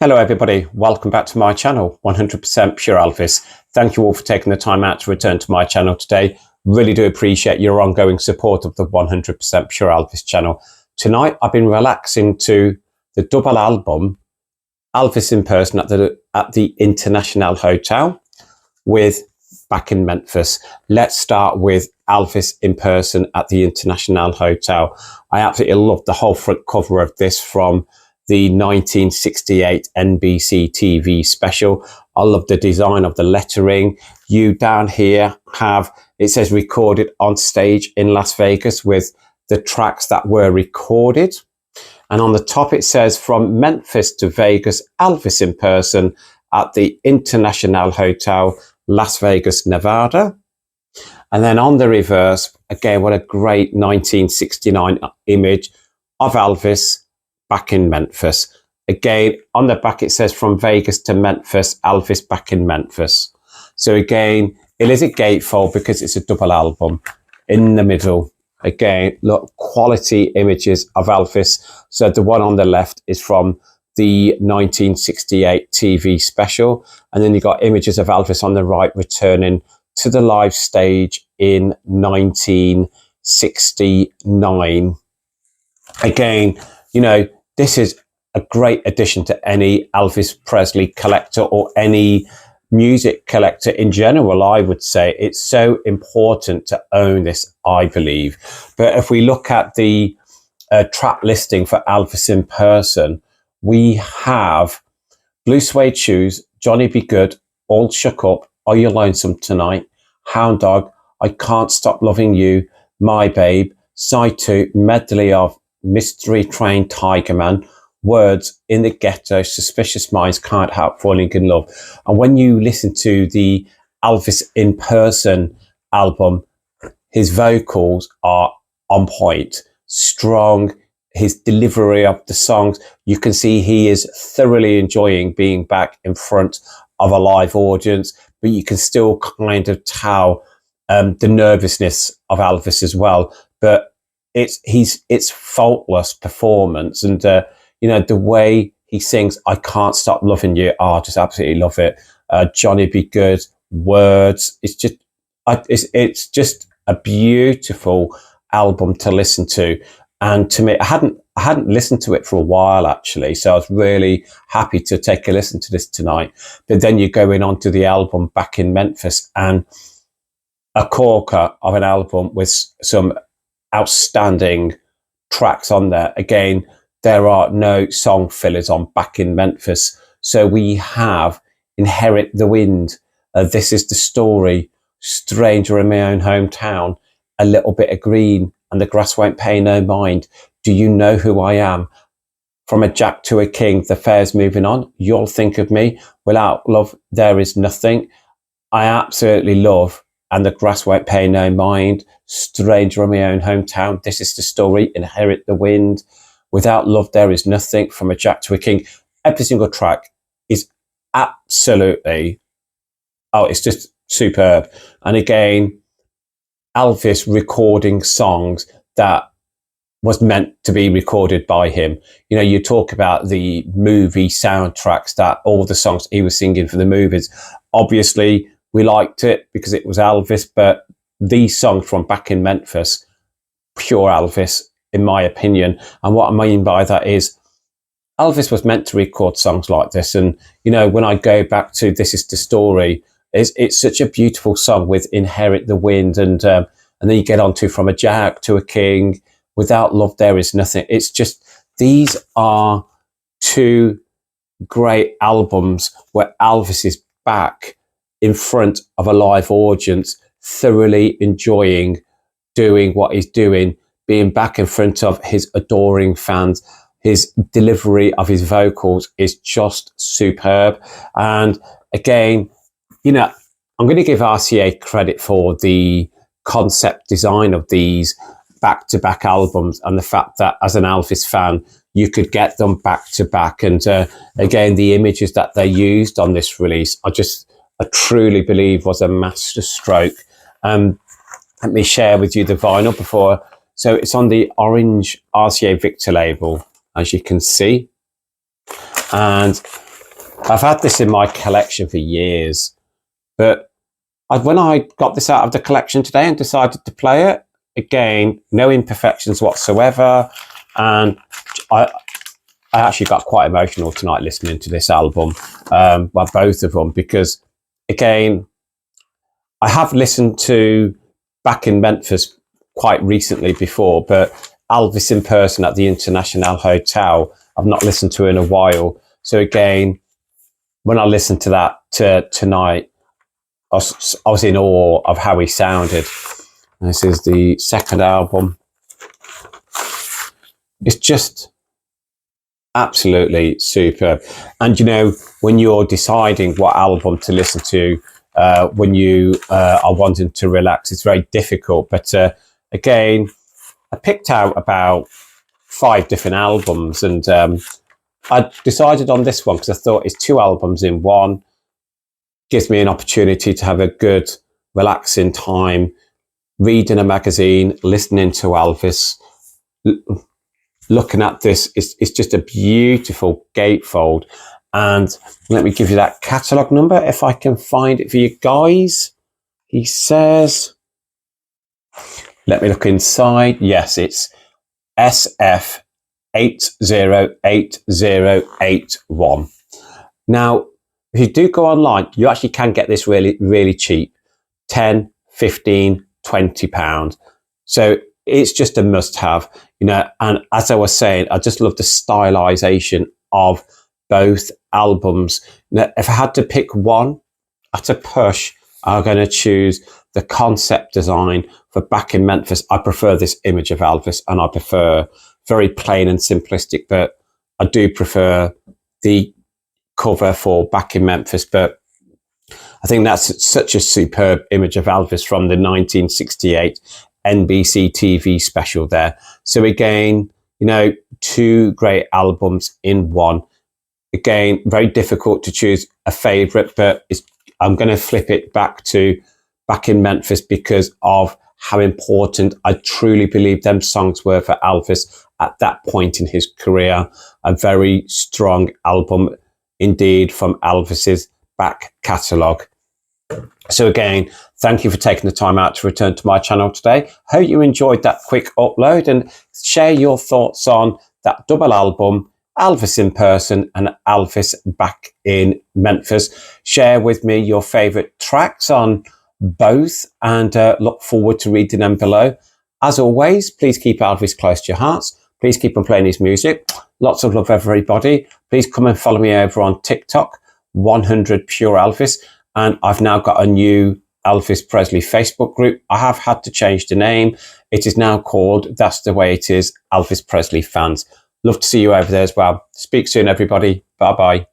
Hello everybody, welcome back to my channel, 100% Pure Elvis. Thank you all for taking the time out to return to my channel today. Really do appreciate your ongoing support of the 100% Pure Elvis channel. Tonight I've been relaxing to the double album, Elvis in Person at the International Hotel with Back in Memphis. Let's start with Elvis in Person at the International Hotel. I absolutely love the whole front cover of this from the 1968 NBC TV special. I love the design of the lettering. You down here have, it says recorded on stage in Las Vegas with the tracks that were recorded. And on the top it says from Memphis to Vegas, Elvis in Person at the International Hotel, Las Vegas, Nevada. And then on the reverse, again, what a great 1969 image of Elvis back in Memphis. Again, on the back it says from Vegas to Memphis, Elvis back in Memphis. So again, it is a gatefold because it's a double album. In the middle, again, look, quality images of Elvis. So the one on the left is from the 1968 TV special. And then you got images of Elvis on the right returning to the live stage in 1969. Again, you know, this is a great addition to any Elvis Presley collector or any music collector in general. I would say it's so important to own this, I believe. But if we look at the track listing for Elvis in Person, we have Blue Suede Shoes, Johnny Be Good, All Shook Up, Are You Lonesome Tonight, Hound Dog, I Can't Stop Loving You, My Babe, Side 2, medley of Mystery Train, Tiger Man, Words, In the Ghetto, Suspicious Minds, Can't Help Falling in Love. And when you listen to the Elvis in Person album, his vocals are on point, strong. His delivery of the songs, you can see he is thoroughly enjoying being back in front of a live audience, but you can still kind of tell the nervousness of Elvis as well. But it's faultless performance, and you know, the way he sings I Can't Stop Loving You, I just absolutely love it. Johnny Be Good, Words, it's just a beautiful album to listen to. And to me, I hadn't listened to it for a while actually, so I was really happy to take a listen to this tonight. But then you're going on to the album Back in Memphis, and a corker of an album with some outstanding tracks on there. Again, there are no song fillers on Back in Memphis. So we have Inherit the Wind, This Is the Story, Stranger in My Own Hometown, A Little Bit of Green, and The Grass Won't Pay No Mind, Do You Know Who I Am, From a Jack to a King, The Fair's Moving On, You'll Think of Me, Without Love There Is Nothing. I absolutely love And the Grass Won't Pay No Mind, Stranger in My Own Hometown, This Is the Story, Inherit the Wind, Without Love There Is Nothing, From a Jack to a King. Every single track is absolutely, it's just superb. And again, Elvis recording songs that was meant to be recorded by him. You know, you talk about the movie soundtracks, that all the songs he was singing for the movies. Obviously, we liked it because it was Elvis, but these songs from Back in Memphis, pure Elvis, in my opinion. And what I mean by that is Elvis was meant to record songs like this. And, you know, when I go back to This Is the Story, it's such a beautiful song with Inherit the Wind. And then you get on to From a Jack to a King, Without Love There Is Nothing. It's just, these are two great albums where Elvis is back in front of a live audience, thoroughly enjoying doing what he's doing, being back in front of his adoring fans. His delivery of his vocals is just superb. And again, you know, I'm going to give RCA credit for the concept design of these back-to-back albums, and the fact that as an Elvis fan, you could get them back-to-back. And again, the images that they used on this release, I truly believe was a masterstroke. Let me share with you the vinyl before. So it's on the orange RCA Victor label, as you can see. And I've had this in my collection for years, but when I got this out of the collection today and decided to play it, again, no imperfections whatsoever. And I actually got quite emotional tonight listening to this album, well, both of them, because again, I have listened to Back in Memphis quite recently before, but Elvis in person at the International Hotel, I've not listened to in a while. So again, when I listened to that tonight, I was in awe of how he sounded. And this is the second album. It's just absolutely superb. And you know, when you're deciding what album to listen to, when you are wanting to relax, it's very difficult. But again, I picked out about 5 different albums, and I decided on this one because I thought it's 2 albums in one. Gives me an opportunity to have a good, relaxing time, reading a magazine, listening to Elvis, looking at this. It's just a beautiful gatefold. And let me give you that catalogue number if I can find it for you guys. He says, let me look inside. Yes, it's SF 808081. Now, if you do go online, you actually can get this really, really cheap. 10, 15, 20 pounds. So it's just a must have, you know. And as I was saying, I just love the stylization of both albums. Now, if I had to pick one at a push, I'm going to choose the concept design for Back in Memphis. I prefer this image of Elvis, and I prefer very plain and simplistic, but I do prefer the cover for Back in Memphis. But I think that's such a superb image of Elvis from the 1968 NBC TV special there. So again, you know, 2 great albums in one. Again, very difficult to choose a favorite, but I'm going to flip it back to Back in Memphis because of how important I truly believe them songs were for Elvis at that point in his career. A very strong album indeed from Elvis's back catalogue. So again, thank you for taking the time out to return to my channel today. Hope you enjoyed that quick upload, and share your thoughts on that double album, Elvis in person and Elvis back in Memphis. Share with me your favourite tracks on both, and look forward to reading them below. As always, please keep Elvis close to your hearts. Please keep on playing his music. Lots of love, everybody. Please come and follow me over on TikTok, 100 Pure Elvis. And I've now got a new Elvis Presley Facebook group. I have had to change the name. It is now called That's the Way It Is, Elvis Presley Fans. Love to see you over there as well. Speak soon, everybody. Bye-bye.